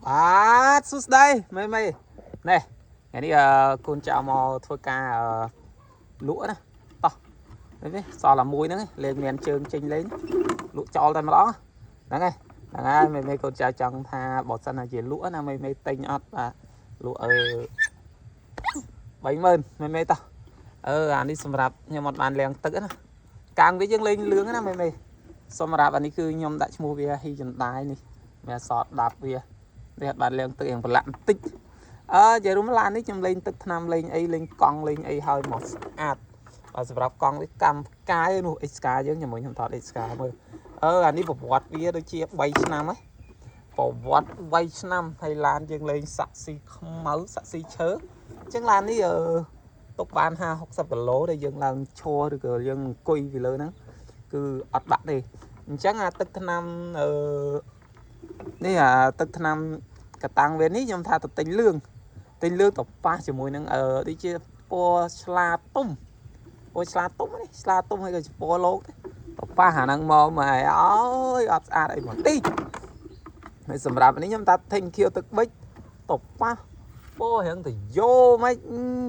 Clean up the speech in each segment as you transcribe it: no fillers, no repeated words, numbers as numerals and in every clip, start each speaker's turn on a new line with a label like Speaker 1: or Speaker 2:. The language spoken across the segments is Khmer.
Speaker 1: បាទសួស្តីមេនេះថ្ងៃនេះកូនចៅមកធ្វើការលក់ណាតោះនេះសល់តែមួយហ្នឹងលេងមានជើងចេញលេងលក់ចោលតែម្ដងហ្នឹងហើយមេកូនចៅចង់ថាបើសិនជាលក់ណាមេទិញអត់បាទលក់30000មេតោះអានេះសម្រាប់ខ្ញុំអត់បានលាងទឹកណាកាំងវាយើងលេងលឿងណាមេសម្រាប់អានេះគឺខ្ញុំដាក់ឈ្មោះវាហ៊ីចន្តាយនេះវាសតដាប់វាអត់បានលាងទឹកយ៉ាងប្រឡាក់បន្តិចនិយាយរួមឡាននេះខ្ញុំលេងទឹកថ្នាំលេងអីលេងកង់លេងអីហើយមកស្អាតសម្រាប់កង់នេះកម្មកាយនោះ XK យើងខ្ញុំថត XK មើលអានេះប្រវត្តិវាដូចជា3ឆ្នាំហើយប្រវត្តិ3ឆ្នាំហើយឡានយើងលេងសាក់ស៊ីខ្មៅសាក់ស៊ីឈើអញ្ចឹងឡាននេះទុកបាន50-60គីឡូដែលយើងឡើងឈរឬក៏យើងអង្គុយពីលើហ្នឹងគឺអត់បាក់ទេអញ្ចឹងទឹកថ្នាំនេះទឹកថ្នាំកតាំងវានេះខ្ញុំថាទៅទិញលឿងទៅប៉ះជាមួយនឹងដូចជាពណ៌ឆ្លាទុំនេះឆ្លាទុំហើយក៏ពណ៌លោកទៅប៉ះអាហ្នឹងមកឲ្យអត់ស្អាតអីបន្តិចហើយសម្រាប់នេះខ្ញុំថាទិញខៀវទឹកប៊ិចទៅប៉ះពណ៌រៀងទៅយោមិន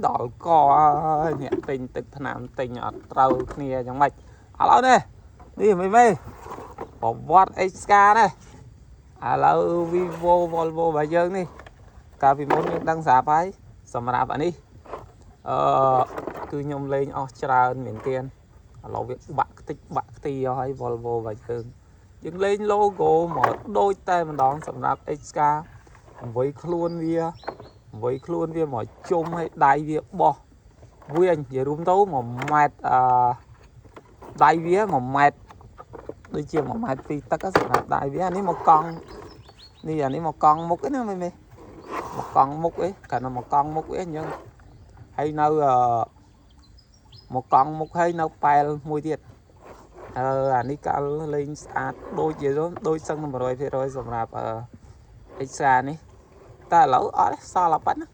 Speaker 1: ដល់កអ្នកទិញទឹកថ្នាំទិញអត់ត្រូវគ្នាយ៉ាងម៉េចឥឡូវនេះមេប្រវត្តិ XK នេះឥឡូវ Vivo Volvo របស់យើងនេះកាលពីមុនយើងដឹងស្រាប់ហើយសម្រាប់អានេះគឺខ្ញុំលេងអស់ច្រើនមែនទែនឥឡូវវាបាក់ខ្ទេចបាក់ខ្ទីហើយ Volvo របស់យើងលេង logo មកដូចតែម្ដងសម្រាប់ XK អ្វីខ្លួនវាមកជុំឲ្យដៃវាបោះវានិយាយរួមទៅ1ម៉ែត្រដៃវា1ម៉ែត្រដូចជា1ម៉ែត្រ2ទឹកសម្រាប់ដៃវានេះមកកង់នេះអានេះមកកង់មុខណាមេមកកង់មុខកាលណាមកកង់មុខអញ្ចឹងហើយនៅមកកង់មុខហើយនៅប៉ែលមួយទៀតអានេះកាលលេងស្អាតដូចសឹង100% សម្រាប់XK នេះតែឥឡូវអត់សល់តែប៉ុណ្ណា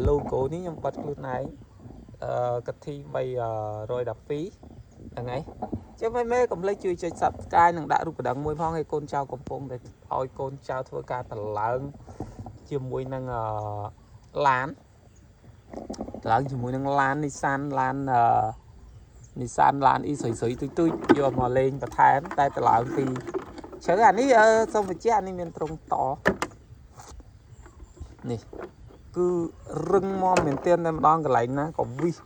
Speaker 1: logo នេះខ្ញុំបិទខ្លួនឯងកទ្ធី312ហ្នឹងហើយចាំមេកុំភ្លេចជួយចុច Subscribe និងដាក់រូបកណ្ដឹងមួយផងឲ្យកូនចៅកំពុងតែឲ្យកូនចៅធ្វើការតឡើងជាមួយនឹងឡានជាមួយនឹងឡានNissanឡានNissanឡានអ៊ីស្រីទុយយកមកលេងបន្ថែមតែតឡើងពីជ្រើអានេះសូមបញ្ជាក់នេះមានត្រង់តនេះគឺរឹងមាំមែនទែនតែម្ដងកន្លែងណាក៏វិស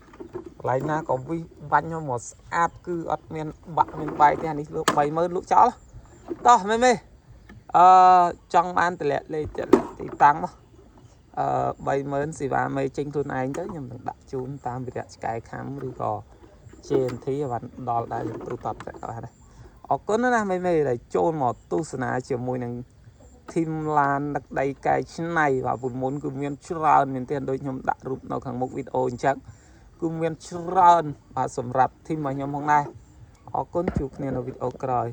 Speaker 1: បាញ់មកស្អាតគឺអត់មានបាក់មានបែកទេអានេះលក់30000លក់ចោលតោះមេចង់បានតម្លាក់លេខទីតាំងមក30000សេវាមេចេញខ្លួនឯងទៅខ្ញុំនឹងដាក់ជូនតាមវិរៈឆ្កែខំឬក៏ JNT បានដល់ដែរទូតតប្រាក់ខ្លះដែរអរគុណណាមេដែលចូលមកទស្សនាជាមួយនឹងធីមឡានដឹកដីកែច្នៃបាទពីមុនគឺមានច្រើនមែនទែនដូចខ្ញុំដាក់រូបនៅខាងមុខវីដេអូអញ្ចឹងគឺមានច្រើនបាទសម្រាប់ធីមរបស់ខ្ញុំផងដែរអរគុណជួបគ្នានៅវីដេអូក្រោយ